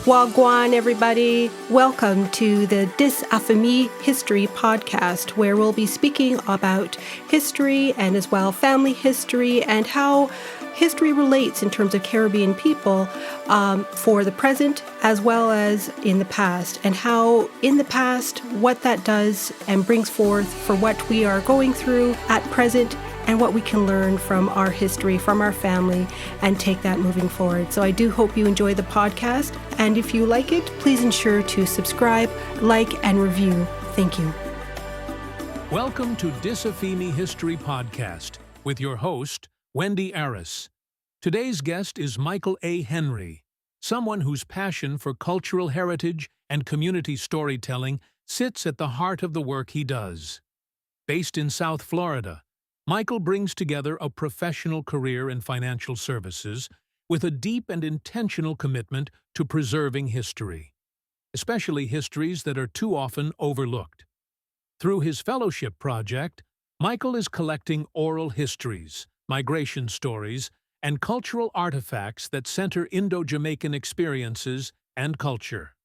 Wagwan, everybody. Welcome to the Dis Affamie History podcast, where we'll be speaking about history and as well family history and how history relates in terms of Caribbean people for the present as well as in the past, and how in the past what that does and brings forth for what we are going through at present and what we can learn from our history, from our family, and take that moving forward. So I do hope you enjoy the podcast. And if you like it, please ensure to subscribe, like, and review. Thank you. Welcome to Dis Affamie History Podcast with your host, Wendy Aris. Today's guest is Michael A. Henry, someone whose passion for cultural heritage and community storytelling sits at the heart of the work he does. Based in South Florida, Michael brings together a professional career in financial services with a deep and intentional commitment to preserving history, especially histories that are too often overlooked. Through his fellowship project, Michael is collecting oral histories, migration stories, and cultural artifacts that center Indo-Jamaican experiences and culture.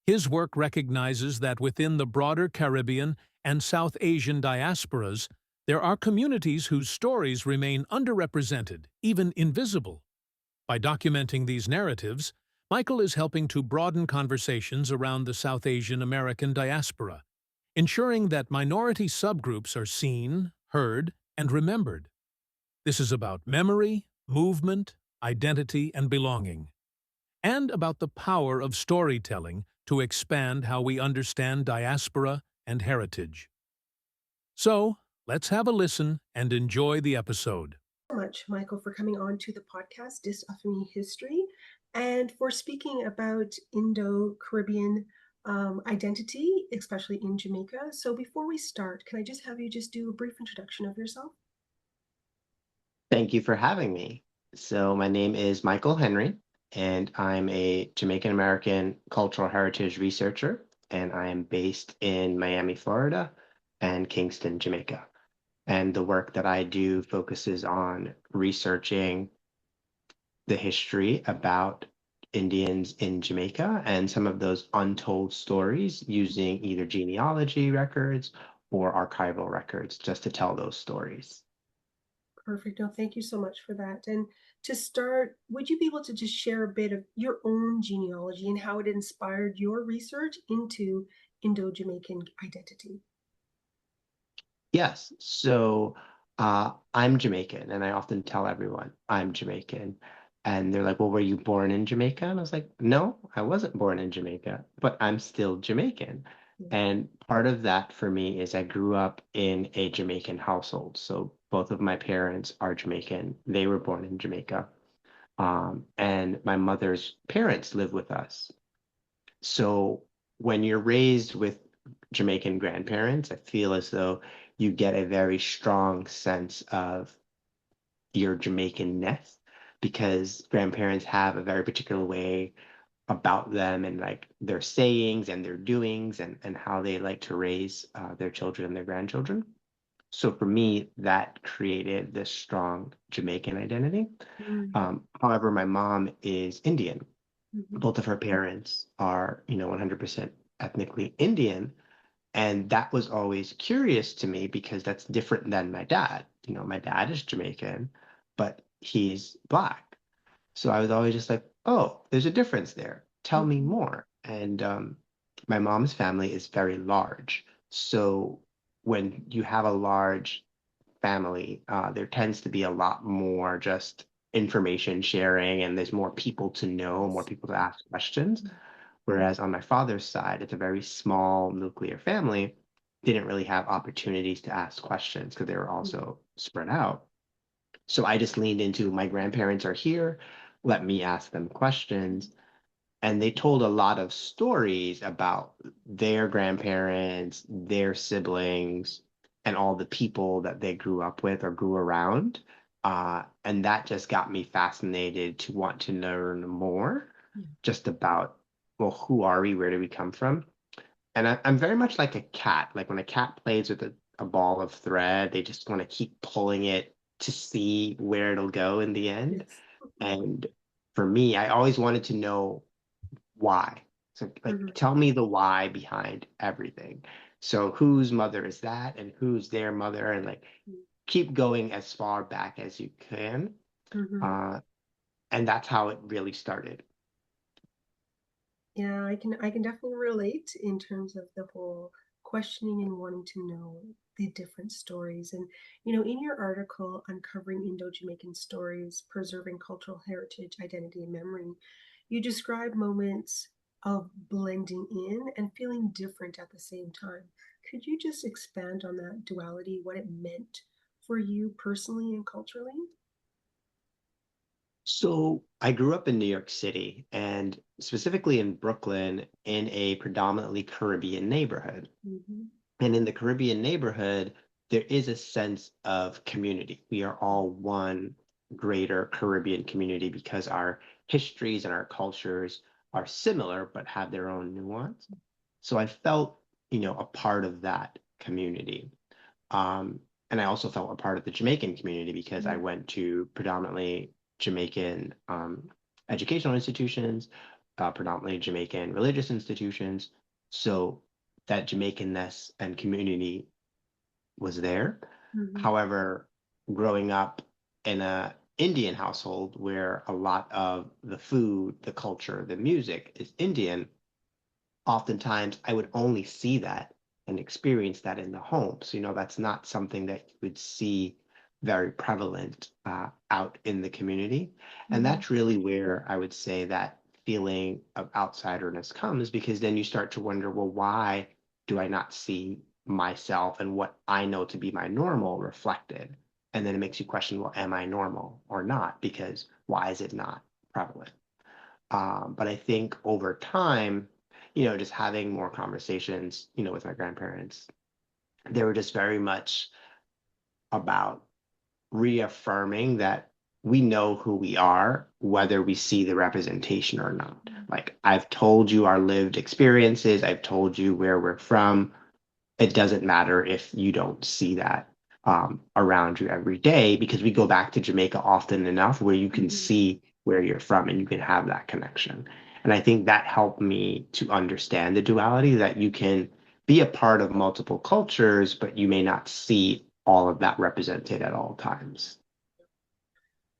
His work recognizes that within the broader Caribbean and South Asian diasporas, there are communities whose stories remain underrepresented, even invisible. By documenting these narratives, Michael is helping to broaden conversations around the South Asian American diaspora, ensuring that minority subgroups are seen, heard, and remembered. This is about memory, movement, identity, and belonging, and about the power of storytelling to expand how we understand diaspora and heritage. So, let's have a listen and enjoy the episode. So much, Michael, for coming on to the podcast, Dis Affamie History, and for speaking about Indo-Caribbean identity, especially in Jamaica. So before we start, can I just have you just do a brief introduction of yourself? Thank you for having me. So my name is Michael Henry, and I'm a Jamaican American cultural heritage researcher, and I am based in Miami, Florida, and Kingston, Jamaica. And the work that I do focuses on researching the history about Indians in Jamaica and some of those untold stories using either genealogy records or archival records just to tell those stories. Perfect. No, thank you so much for that. And to start, would you be able to just share a bit of your own genealogy and how it inspired your research into Indo-Jamaican identity? Yes. So I'm Jamaican, and I often tell everyone I'm Jamaican. And they're like, well, were you born in Jamaica? And I was like, no, I wasn't born in Jamaica, but I'm still Jamaican. And part of that for me is I grew up in a Jamaican household. So both of my parents are Jamaican. They were born in Jamaica. And my mother's parents live with us. So when you're raised with Jamaican grandparents, I feel as though you get a very strong sense of your Jamaican-ness because grandparents have a very particular way about them and like their sayings and their doings and how they like to raise their children and their grandchildren. So for me, that created this strong Jamaican identity. However, my mom is Indian. Both of her parents are, 100% ethnically Indian. And that was always curious to me because that's different than my dad. My dad is Jamaican, but he's Black. So I was always just like, oh, there's a difference there. Tell me more. And my mom's family is very large. So when you have a large family, there tends to be a lot more just information sharing, and there's more people to know, more people to ask questions. Whereas on my father's side, it's a very small nuclear family, didn't really have opportunities to ask questions because they were also spread out. So I just leaned into my grandparents are here, let me ask them questions. And they told a lot of stories about their grandparents, their siblings, and all the people that they grew up with or grew around. And that just got me fascinated to want to learn more just about, well, who are we? Where do we come from? And I'm very much like a cat. Like when a cat plays with a ball of thread, they just want to keep pulling it to see where it'll go in the end. And for me, I always wanted to know why. So like Mhm. tell me the why behind everything. So whose mother is that and who's their mother, and like keep going as far back as you can. Mhm. Uh, and that's how it really started. Yeah, I can definitely relate in terms of the whole questioning and wanting to know the different stories. And in your article uncovering Indo-Jamaican stories, preserving cultural heritage, identity, and memory, you describe moments of blending in and feeling different at the same time. Could you just expand on that duality, what it meant for you personally and culturally? So I grew up in New York City and specifically in Brooklyn in a predominantly Caribbean neighborhood. Mm-hmm. And in the Caribbean neighborhood, there is a sense of community. We are all one greater Caribbean community because our histories and our cultures are similar but have their own nuance. So I felt, a part of that community. Um, and I also felt a part of the Jamaican community because I went to predominantly Jamaican educational institutions, predominantly Jamaican religious institutions. So that Jamaicanness and community was there. Mm-hmm. However, growing up in a Indian household where a lot of the food, the culture, the music is Indian, oftentimes I would only see that and experience that in the home. So, that's not something that you would see very prevalent out in the community. And Mm-hmm. that's really where I would say that feeling of outsiderness comes, because then you start to wonder, well, why do I not see myself and what I know to be my normal reflected? And then it makes you question, well, am I normal or not? Because why is it not prevalent? But I think over time, just having more conversations, with my grandparents, they were just very much about reaffirming that we know who we are, whether we see the representation or not. Like I've told you our lived experiences, I've told you where we're from. It doesn't matter if you don't see that around you every day, because we go back to Jamaica often enough where you can Mm-hmm. see where you're from and you can have that connection. And I think that helped me to understand the duality, that you can be a part of multiple cultures, but you may not see all of that represented at all times.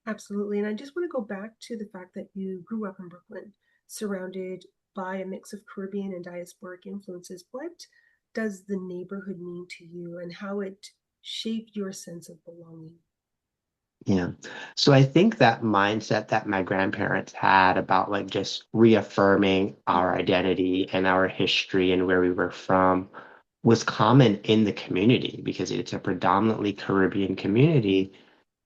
Absolutely. And I just want to go back to the fact that you grew up in Brooklyn, surrounded by a mix of Caribbean and diasporic influences. What does the neighborhood mean to you and how it shaped your sense of belonging? Yeah. So I think that mindset that my grandparents had about like just reaffirming our Mm-hmm. identity and our history and where we were from was common in the community because it's a predominantly Caribbean community.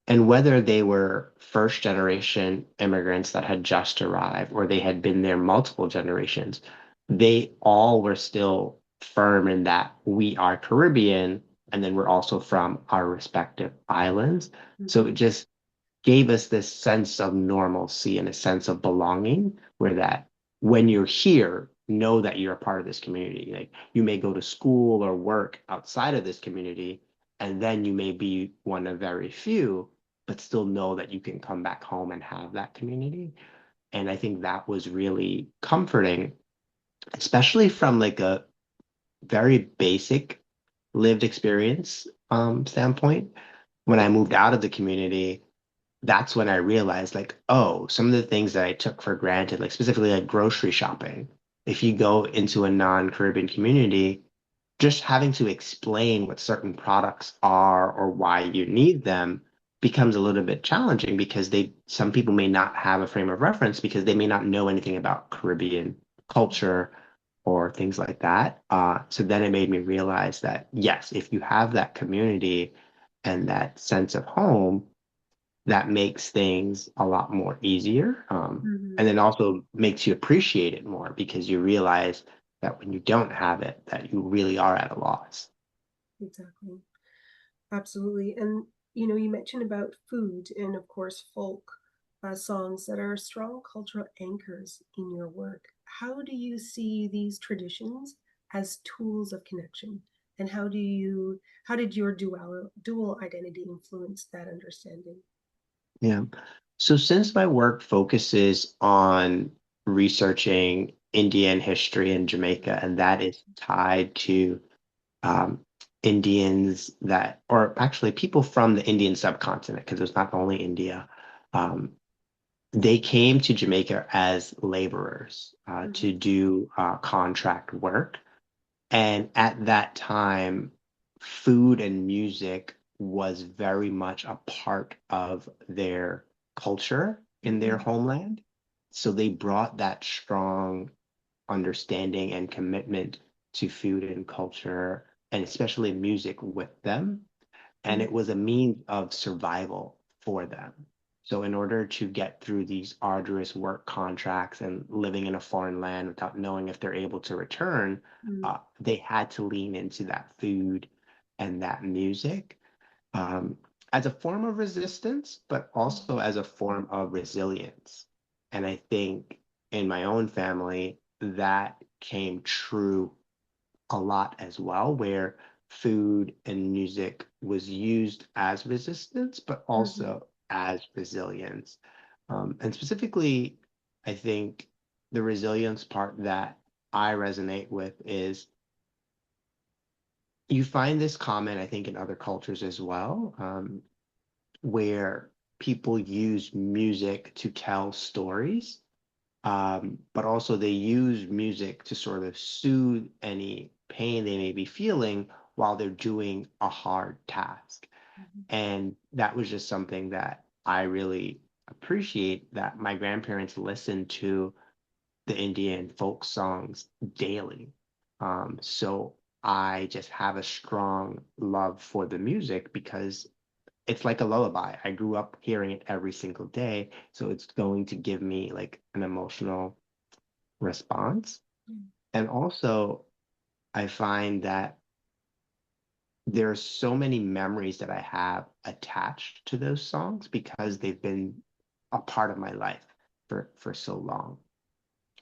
And whether they were first generation immigrants that had just arrived or they had been there multiple generations, they all were still firm in that we are Caribbean and then we're also from our respective islands. So it Mm-hmm. just gave us this sense of normalcy and a sense of belonging, where that when you're here, know that you're a part of this community. Like you may go to school or work outside of this community, and then you may be one of very few, but still know that you can come back home and have that community. And I think that was really comforting, especially from like a very basic lived experience standpoint. When I moved out of the community, that's when I realized, like, oh, some of the things that I took for granted, like specifically like grocery shopping, if you go into a non-Caribbean community, just having to explain what certain products are or why you need them becomes a little bit challenging because some people may not have a frame of reference because they may not know anything about Caribbean culture or things like that. So then it made me realize that yes, if you have that community and that sense of home, that makes things a lot more easier. And Mm-hmm. then also makes you appreciate it more because you realize that when you don't have it, that you really are at a loss. Exactly. Absolutely. And you mentioned about food and of course folk songs that are strong cultural anchors in your work. How do you see these traditions as tools of connection? And how did your dual identity influence that understanding? Yeah. So since my work focuses on researching Indian history in Jamaica, and that is tied to um, Indians that, or actually people from the Indian subcontinent, because it's not only India. Um, they came to Jamaica as laborers to do contract work. And at that time, food and music was very much a part of their culture in their Mhm. homeland. So they brought that strong understanding and commitment to food and culture, and especially music with them. And Mhm. it was a means of survival for them. So, in order to get through these arduous work contracts and living in a foreign land without knowing if they're able to return, Mhm. they had to lean into that food and that music um, as a form of resistance, but also as a form of resilience. And I think in my own family, that came true a lot as well, where food and music was used as resistance, but Mhm. also as resilience. And specifically, I think the resilience part that I resonate with is you find this common, I think, in other cultures as well, where people use music to tell stories, but also they use music to sort of soothe any pain they may be feeling while they're doing a hard task. Mhm. And that was just something that I really appreciate that my grandparents listened to the Indian folk songs daily. So I just have a strong love for the music because it's like a lullaby. I grew up hearing it every single day, so it's going to give me like an emotional response. And also, I find that there are so many memories that I have attached to those songs because they've been a part of my life for so long.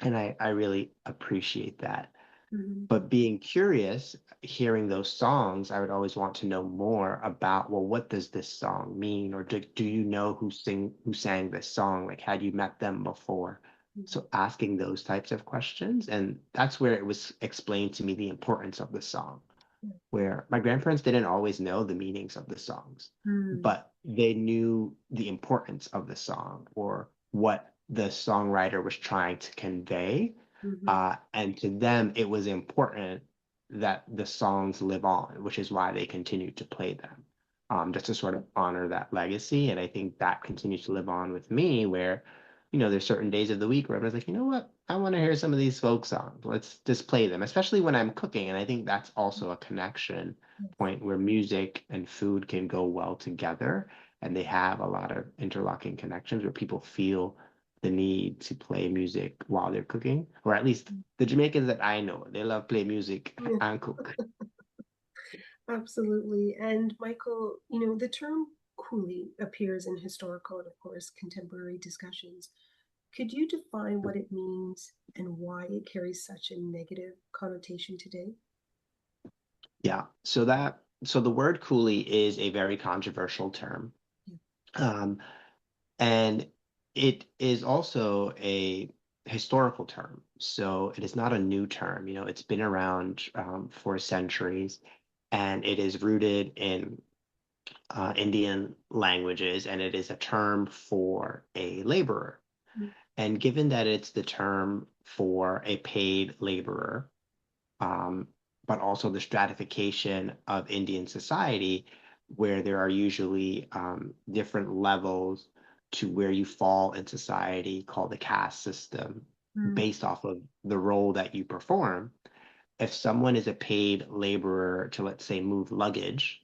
And I really appreciate that. Mhm. But being curious, hearing those songs, I would always want to know more about, well, what does this song mean? Or do you know who sang this song? Like, had you met them before? Mhm. So asking those types of questions, and that's where it was explained to me the importance of the song, where my grandparents didn't always know the meanings of the songs, Mhm. but they knew the importance of the song or what the songwriter was trying to convey. Mhm. And to them, it was important that the songs live on, which is why they continue to play them, just to sort of honor that legacy. And I think that continues to live on with me, where, there's certain days of the week where I was like, you know what? I want to hear some of these folk songs. Let's just play them, especially when I'm cooking. And I think that's also a connection point where music and food can go well together. And they have a lot of interlocking connections where people feel the need to play music while they're cooking, or at least the Jamaicans that I know, they love play music Yeah, and cook. absolutely. And Michael, the term coolie appears in historical and, of course, contemporary discussions. Could you define what it means and why it carries such a negative connotation today? Yeah. So the word coolie is a very controversial term. Yeah. Um, and it is also a historical term. So it is not a new term. It's been around for centuries, and it is rooted in Indian languages, and it is a term for a laborer. And given that it's the term for a paid laborer, um, but also the stratification of Indian society, where there are usually different levels to where you fall in society called the caste system Mm. based off of the role that you perform. If someone is a paid laborer to, let's say, move luggage,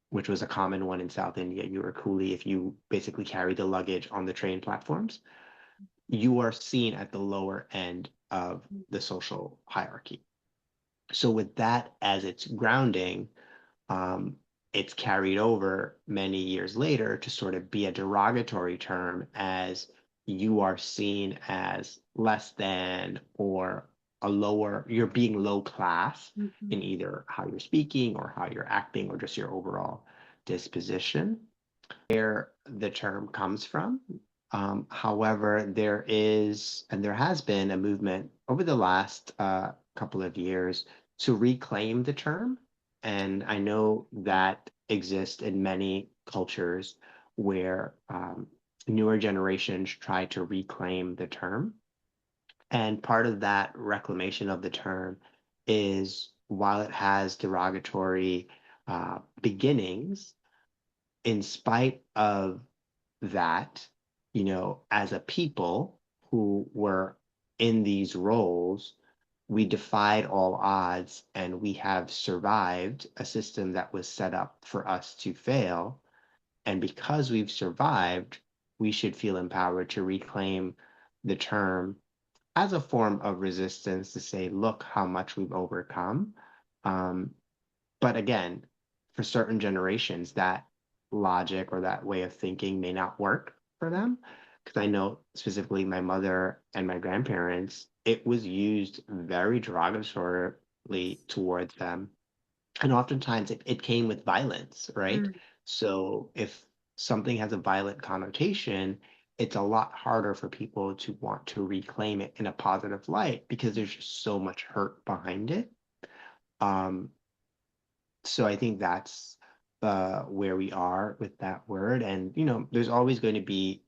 which was a common one in South India, you were a coolie if you basically carry the luggage on the train platforms, you are seen at the lower end of the social hierarchy. So with that as its grounding, um, it's carried over many years later to sort of be a derogatory term as you are seen as less than or you're being low class in Mhm. either how you're speaking or how you're acting or just your overall disposition. Where the term comes from, However, there is and there has been a movement over the last couple of years to reclaim the term. And I know that exists in many cultures where newer generations try to reclaim the term. And part of that reclamation of the term is while it has derogatory beginnings, in spite of that, as a people who were in these roles, we defied all odds and we have survived a system that was set up for us to fail. And because we've survived, we should feel empowered to reclaim the term as a form of resistance to say, look how much we've overcome. Um, but again, for certain generations, that logic or that way of thinking may not work for them. Because I know specifically my mother and my grandparents, it was used very derogatorily towards them. And oftentimes it came with violence, right? Mm. So if something has a violent connotation, it's a lot harder for people to want to reclaim it in a positive light because there's just so much hurt behind it. Um, so I think that's where we are with that word. And, there's always going to be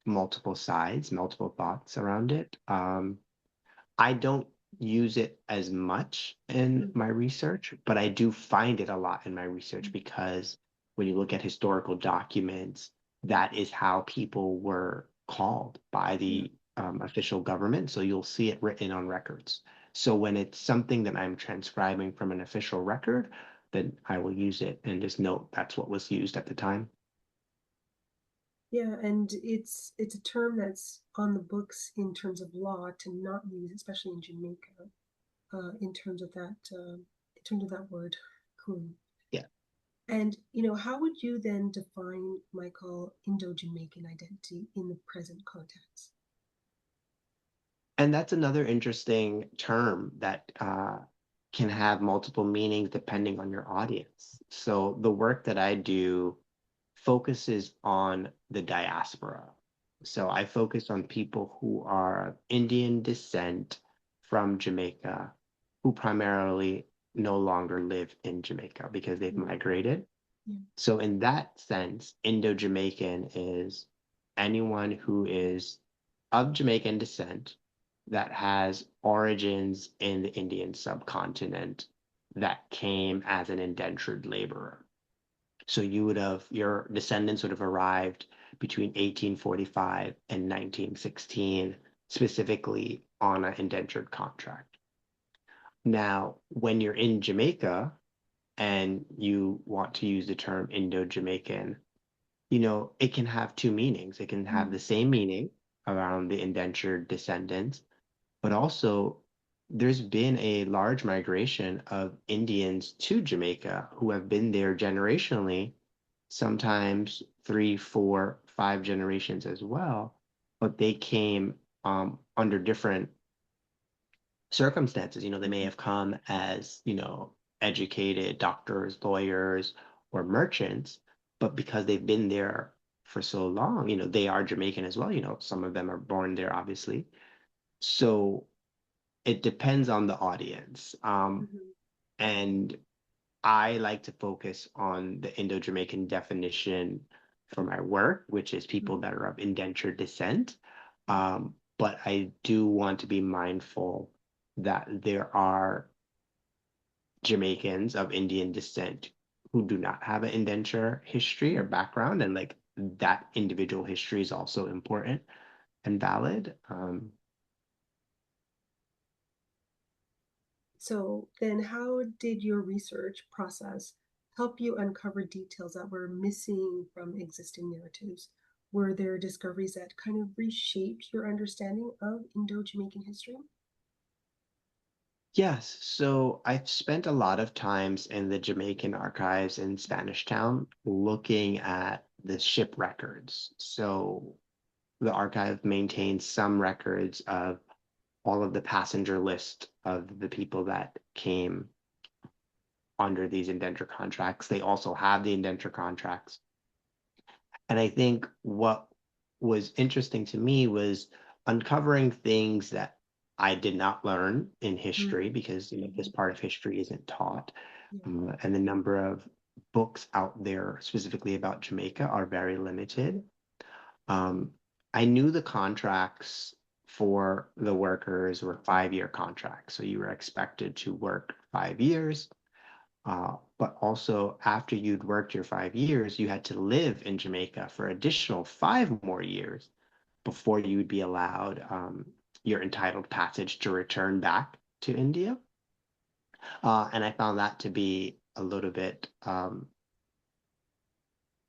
multiple sides, multiple thoughts around it. I don't use it as much in Mm. my research, but I do find it a lot in my research because when you look at historical documents, that is how people were called by Yeah. the official government. So you'll see it written on records. So when it's something that I'm transcribing from an official record, then I will use it and just note that's what was used at the time. Yeah, and it's a term that's on the books in terms of law to not use, especially in Jamaica, in terms of that word, coolie. Yeah. And how would you then define, Michael, Indo-Jamaican identity in the present context? And that's another interesting term that can have multiple meanings depending on your audience. So the work that I do focuses on the diaspora. So I focus on people who are of Indian descent from Jamaica, who primarily no longer live in Jamaica because they've Mm. migrated. Yeah. So in that sense, Indo-Jamaican is anyone who is of Jamaican descent that has origins in the Indian subcontinent that came as an indentured laborer. So your descendants would have arrived between 1845 and 1916, specifically on an indentured contract. Now, when you're in Jamaica and you want to use the term Indo-Jamaican, it can have two meanings. It can have Mm. the same meaning around the indentured descendants, but also there's been a large migration of Indians to Jamaica who have been there generationally, sometimes three, four, five generations as well, but they came under different circumstances. They may Mhm. have come as, educated doctors, lawyers, or merchants, but because they've been there for so long, they are Jamaican as well. Some of them are born there, obviously. So it depends on the audience. Mhm. And I like to focus on the Indo-Jamaican definition for my work, which is people Mhm. that are of indentured descent. Yeah. But I do want to be mindful that there are Jamaicans of Indian descent who do not have an indenture history or background, and like that individual history is also important and valid. So then how did your research process help you uncover details that were missing from existing narratives? Were there discoveries that kind of reshaped your understanding of Indo-Jamaican history? Yes, so I've spent a lot of times in the Jamaican archives in Spanish Town looking at the ship records. So the archive maintains some records of all of the passenger list of the people that came under these indenture contracts. They also have the indenture contracts. And I think what was interesting to me was uncovering things that I did not learn in history Mm, because this part of history isn't taught, yeah. and the number of books out there specifically about Jamaica are very limited. Um, I knew the contracts for the workers were 5-year contracts, so you were expected to work 5 years. But also, after you'd worked your 5 years, you had to live in Jamaica for additional 5 more years before you would be allowed your entitled passage to return back to India. And I found that to be a little bit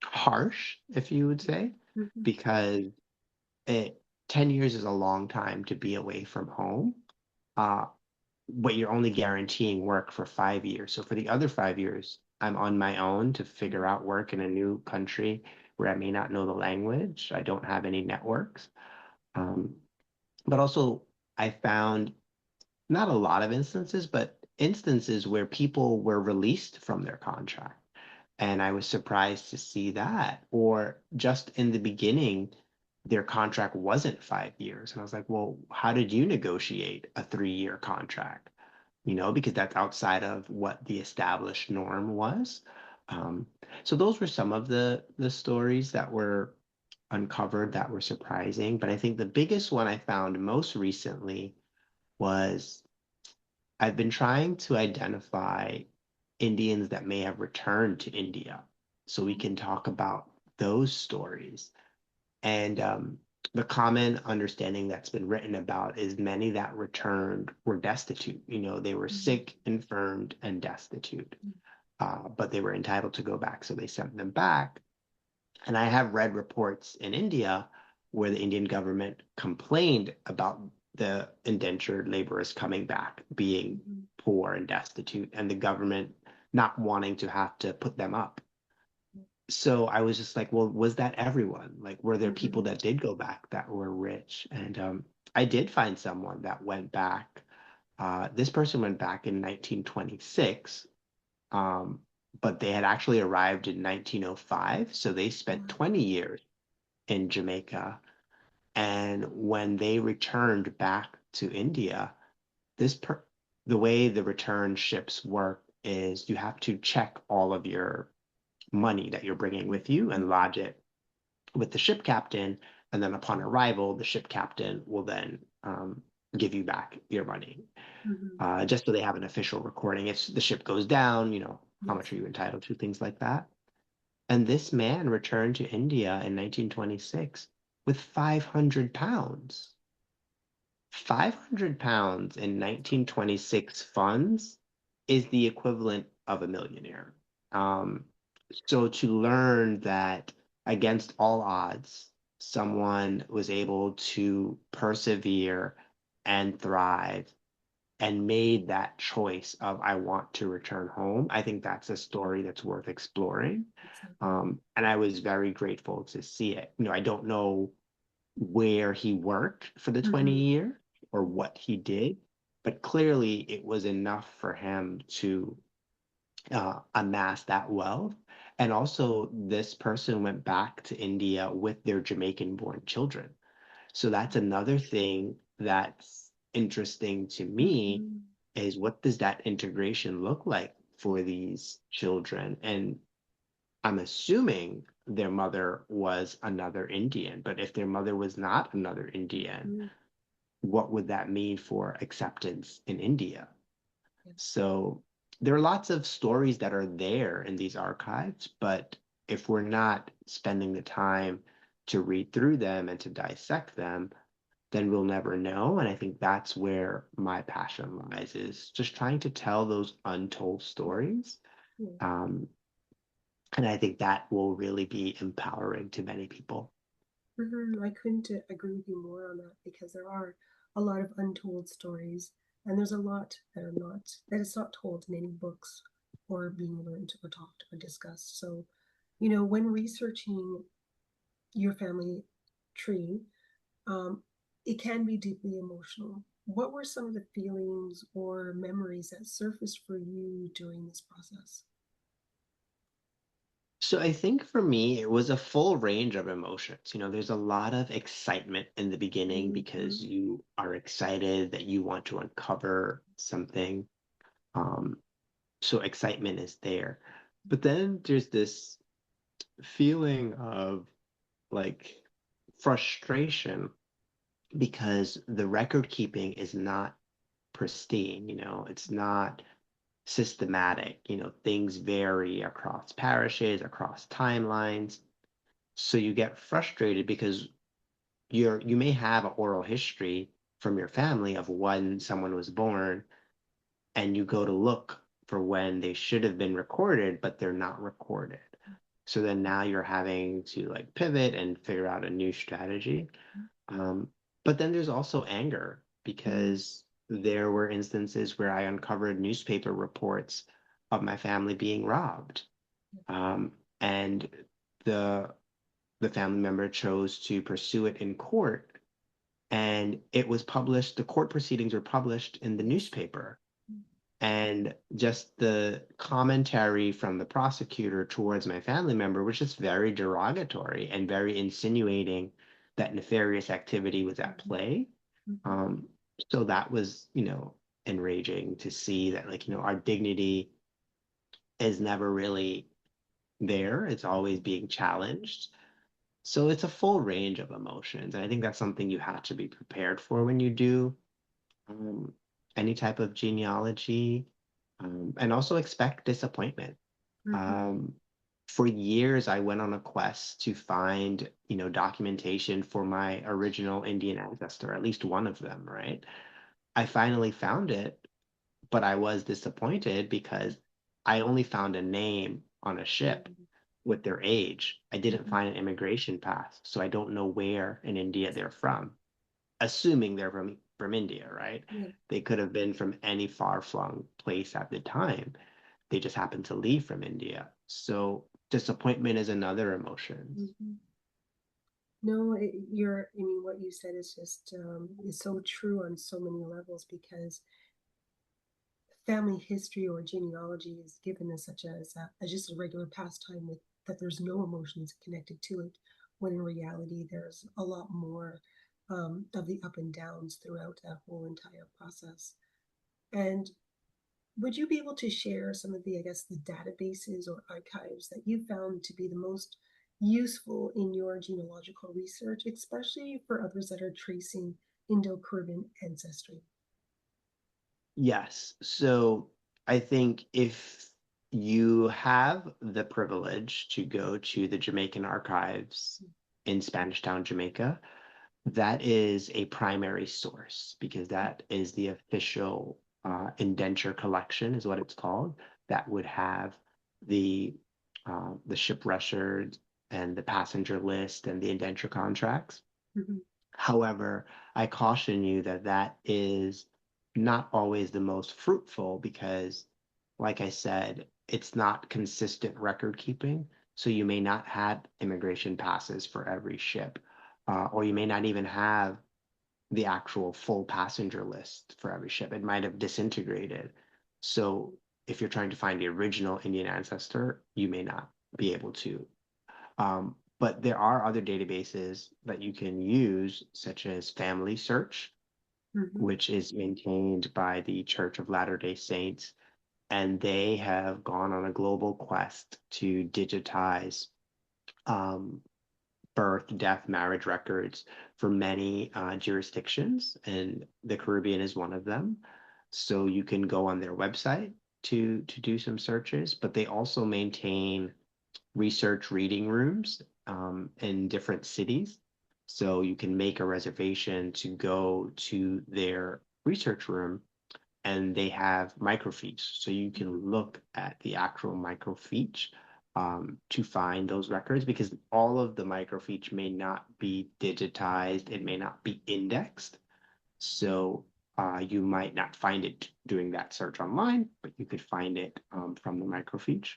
harsh, if you would say, Mhm. because it 10 years is a long time to be away from home. Uh, but you're only guaranteeing work for 5 years. So for the other 5 years, I'm on my own to figure out work in a new country where I may not know the language. I don't have any networks. Um, but also, I found not a lot of instances, but instances where people were released from their contract. And I was surprised to see that. Or just in the beginning, their contract wasn't 5 years. And I was like, well, how did you negotiate a 3-year contract? Because that's outside of what the established norm was. Um, so those were some of the stories that were uncovered that were surprising. But I think the biggest one I found most recently was I've been trying to identify Indians that may have returned to India so we can talk about those stories. And the common understanding that's been written about is many that returned were destitute. They were Mhm. sick, infirmed, and destitute, but they were entitled to go back. So they sent them back. And I have read reports in India where the Indian government complained about the indentured laborers coming back being Mhm. poor and destitute, and the government not wanting to have to put them up. So I was just like, well, was that everyone? Like, were there people Mhm. that did go back that were rich? And I did find someone that went back. This person went back in 1926, um, but they had actually arrived in 1905. So they spent Wow. 20 years in Jamaica. And when they returned back to India, this per the way the return ships work is you have to check all of your money that you're bringing with you and lodge it with the ship captain. And then upon arrival, the ship captain will then give you back your money, Mhm. just so they have an official recording. If the ship goes down, how much Yes. are you entitled to, things like that. And this man returned to India in 1926 with 500 pounds. 500 pounds in 1926 funds is the equivalent of a millionaire. Um, so to learn that against all odds, someone was able to persevere and thrive and made that choice of I want to return home, I think that's a story that's worth exploring. Exactly. And I was very grateful to see it. I don't know where he worked for the 20 Mhm. years or what he did, but clearly it was enough for him to amass that wealth. And also, this person went back to India with their Jamaican born children. So that's another thing that's interesting to me Mhm. is what does that integration look like for these children? And I'm assuming their mother was another Indian, but if their mother was not another Indian, Mhm. what would that mean for acceptance in India? Yeah. So there are lots of stories that are there in these archives, but if we're not spending the time to read through them and to dissect them, then we'll never know. And I think that's where my passion lies, is just trying to tell those untold stories. Yeah. Um, and I think that will really be empowering to many people. I couldn't agree with you more on that because there are a lot of untold stories, and there's a lot that is not told in any books or being learned or taught or discussed. So, when researching your family tree, um, it can be deeply emotional. What were some of the feelings or memories that surfaced for you during this process? So I think for me, it was a full range of emotions. There's a lot of excitement in the beginning because Mhm. you are excited that you want to uncover something. Um, so excitement is there. But then there's this feeling of like frustration because the record keeping is not pristine, it's not systematic, things vary across parishes, across timelines. So you get frustrated because you may have an oral history from your family of when someone was born, and you go to look for when they should have been recorded, but they're not recorded. So then now you're having to like pivot and figure out a new strategy. Um, but then there's also anger Mm. because there were instances where I uncovered newspaper reports of my family being robbed. And the the family member chose to pursue it in court, and it was published, the court proceedings were published in the Yes. newspaper. And just the commentary from the prosecutor towards my family member was just very derogatory and very insinuating that nefarious activity was at Mhm. play. Mhm. Um, so that was, enraging to see that, like, our dignity is never really there. It's always being challenged. So it's a full range of emotions. And I think that's something you have to be prepared for when you do um, any type of genealogy, and also expect disappointment. Mhm. Um, for years, I went on a quest to find, documentation for my original Indian ancestor, at least one of them, right? I finally found it, but I was disappointed because I only found a name on a ship with their age. I didn't Mhm. find an immigration pass, so I don't know where in India they're from, assuming they're from India, right? Yeah. They could have been from any far-flung place at the time. They just happened to leave from India. So disappointment is another emotion. Mhm. No, I mean, what you said is just is so true on so many levels because family history or genealogy is given as such as just a regular pastime with that there's no emotions connected to it, when in reality there's a lot more of the up and downs throughout that whole entire process. And would you be able to share some of the, I guess, the databases or archives that you found to be the most useful in your genealogical research, especially for others that are tracing Indo-Caribbean ancestry? Yes. So I think if you have the privilege to go to the Jamaican archives in Spanish Town, Jamaica, that is a primary source because that is the official indenture collection, is what it's called. That would have the the ship records and the passenger list and the indenture contracts. Mhm. However, I caution you that that is not always the most fruitful because, like I said, it's not consistent record keeping. So you may not have immigration passes for every ship, or you may not even have the actual full passenger list for every ship. It might have disintegrated. So if you're trying to find the original Indian ancestor, you may not be able to. But there are other databases that you can use, such as Family Search, Mhm. which is maintained by the Church of Latter-day Saints, and they have gone on a global quest to digitize um, birth, death, marriage records for many jurisdictions, and the Caribbean is one of them. So you can go on their website to do some searches, but they also maintain research reading rooms in different cities. So you can make a reservation to go to their research room, and they have microfiche. So you can look at the actual microfiche to find those records because all of the microfiche may not be digitized, it may not be indexed. So you might not find it doing that search online, but you could find it from the microfiche.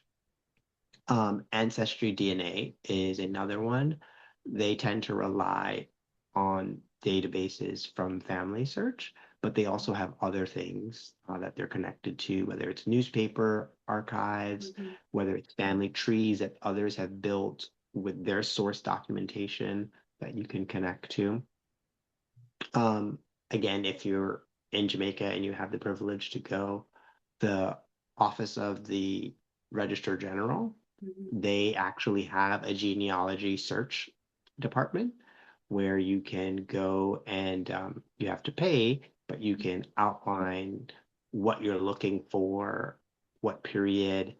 Ancestry DNA is another one. They tend to rely on databases from Family Search, but they also have other things that they're connected to, whether it's newspaper archives, whether it's family trees that others have built with their source documentation that you can connect to. Um, Again, if you're in Jamaica and you have the privilege to go, the Office of the Registrar General, they actually have a genealogy search department where you can go and you have to pay, but you can outline what you're looking for, what period,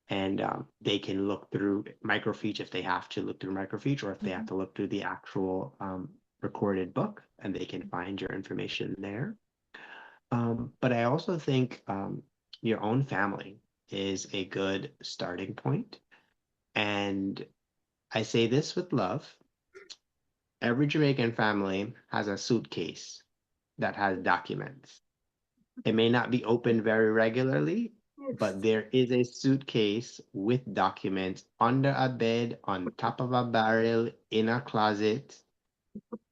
and they can look through microfiche if they have to look through microfiche, or if they have to look through the actual recorded book, and they can find your information there. But I also think your own family is a good starting point. And I say this with love. Every Jamaican family has a suitcase that has documents. It may not be opened very regularly, but there is a suitcase with documents under a bed, on top of a barrel, in a closet,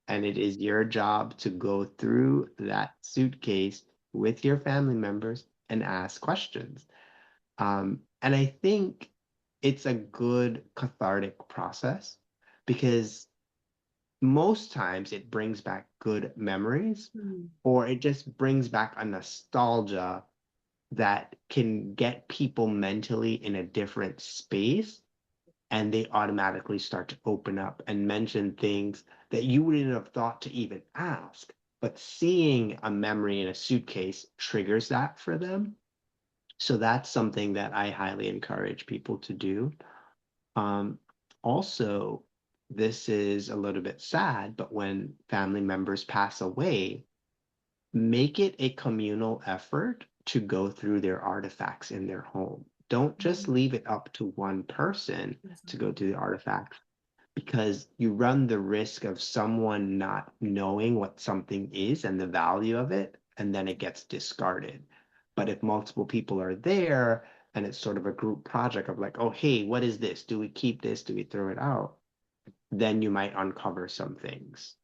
and it is your job to go through that suitcase with your family members and ask questions. And I think it's a good cathartic process because most times it brings back good memories, or it just brings back a nostalgia that can get people mentally in a different space, and they automatically start to open up and mention things that you wouldn't have thought to even ask. But seeing a memory in a suitcase triggers that for them. So that's something that I highly encourage people to do. Um, Also, this is a little bit sad, but when family members pass away, make it a communal effort to go through their artifacts in their home. Don't just leave it up to one person to go through the artifacts, because you run the risk of someone not knowing what something is and the value of it, and then it gets discarded. But if multiple people are there and it's sort of a group project of like, oh, hey, what is this? Do we keep this? Do we throw it out? Then you might uncover some things.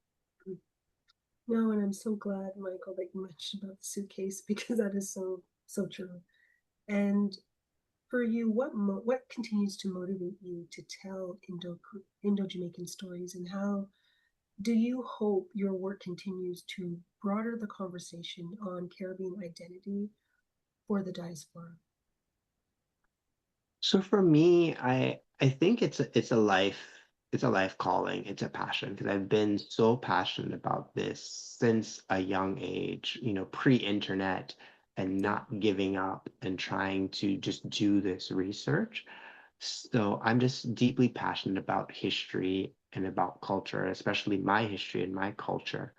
No, and I'm so glad, Michael, that you mentioned about the suitcase because that is so true. And for you, what continues to motivate you to tell Indo-Jamaican stories, and how do you hope your work continues to broaden the conversation on Caribbean identity for the diaspora? So for me, I think it's a life calling, it's a passion, because I've been so passionate about this since a young age, pre-internet, and Yeah. not giving up and trying to just do this research. So I'm just deeply passionate about history and about culture, especially my history and my culture.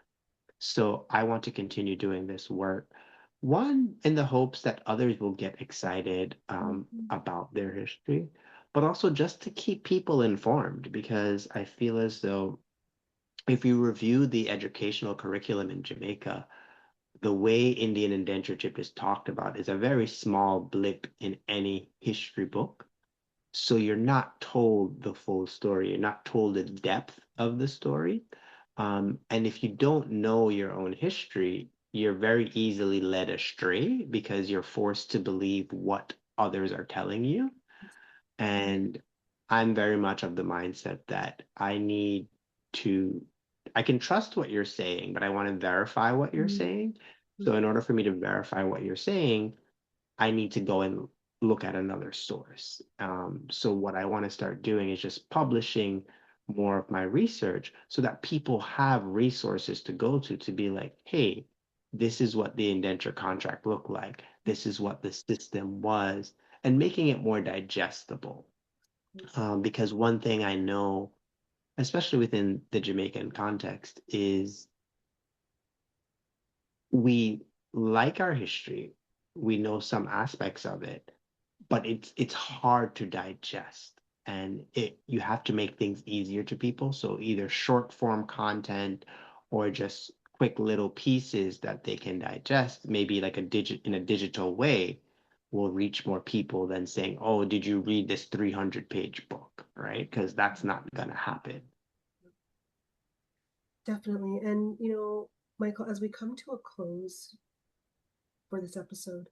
So I want to continue doing this work. One, in the hopes that others will get excited about their history, but also just to keep people informed, because I feel as though if you review the educational curriculum in Jamaica, the way Indian indentureship is talked about is a very small blip in any history book. So you're not told the full story. You're not told the depth of the story. And if you don't know your own history, you're very easily led astray because you're forced to believe what others are telling you. And I'm very much of the mindset that to, I can trust what you're saying, but I want to verify what you're saying. So in order for me to verify what you're saying, I need to go and look at another source. So what I want to start doing is just publishing more of my research so that people have resources to go to be like, hey, this is what the indenture contract looked like. This is what the system was, and making it more digestible. Because one thing I know, especially within the Jamaican context, is we like our history. We know some aspects of it, but it's hard to digest, and it you have to make things easier to people. So either short form content or just quick little pieces that they can digest, maybe like a digital way, will reach more people than saying, oh, did you read this 300-page book, right? Because that's not gonna happen. definitely. And, Michael, as we come to a close for this episode,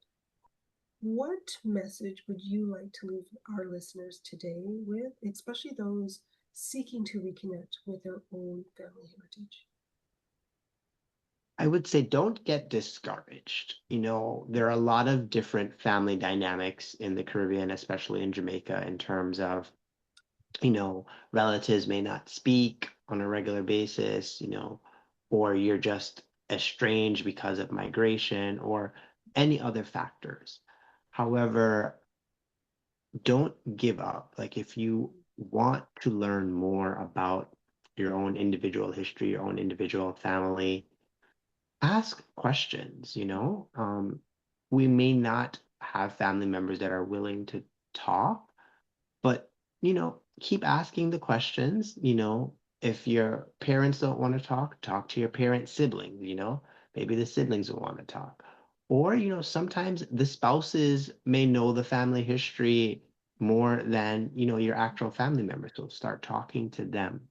what message would you like to leave our listeners today with, especially those seeking to reconnect with their own family heritage? I would say don't get discouraged. There are a lot of different family dynamics in the Caribbean, especially in Jamaica, in terms of, relatives may not speak on a regular basis, or you're just estranged because of migration or any other factors. However, don't give up. Like, if you want to learn more about your own individual history, your own individual family, ask questions. We may not have family members that are willing to talk, but keep asking the questions. If your parents don't want to talk to your parent siblings. Maybe the siblings will want to talk. Or sometimes the spouses may know the family history more than your actual family members, so start talking to them.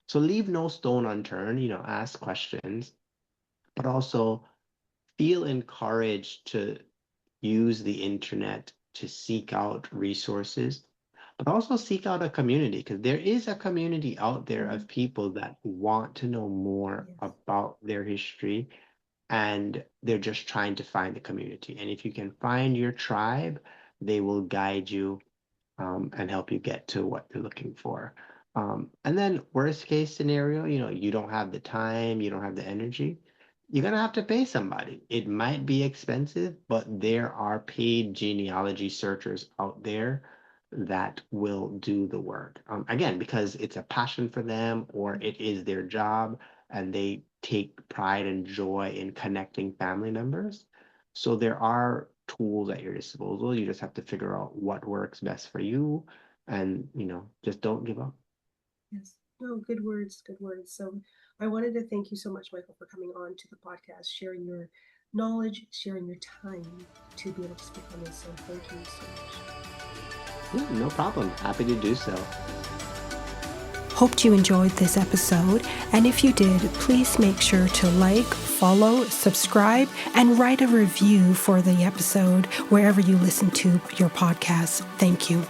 So leave no stone unturned. Ask questions, but also feel encouraged to use the internet to seek out resources, but also seek out a community, because there is a community out there Mhm. of people that want to know more Yes. about their history, and they're just trying to find the community. And if you can find your tribe, they will guide you, and help you get to what you're looking for. And then worst case scenario, you don't have the time, you don't have the energy, you're gonna have to pay somebody. It might be expensive, but there are paid genealogy searchers out there that will do the work. Again, because it's a passion for them or it is their job, and they take pride and joy in connecting family members. So there are tools at your disposal. You just have to figure out what works best for you, and just don't give up. Yes. No, good words, good words. So I wanted to thank you so much, Michael, for coming on to the podcast, sharing your knowledge, sharing your time to be able to speak on this. So thank you so Yeah, no problem. Happy to do so. Hoped you enjoyed this episode, and if you did, please make sure to like, follow, subscribe, and write a review for the episode wherever you listen to your podcast. Thank you.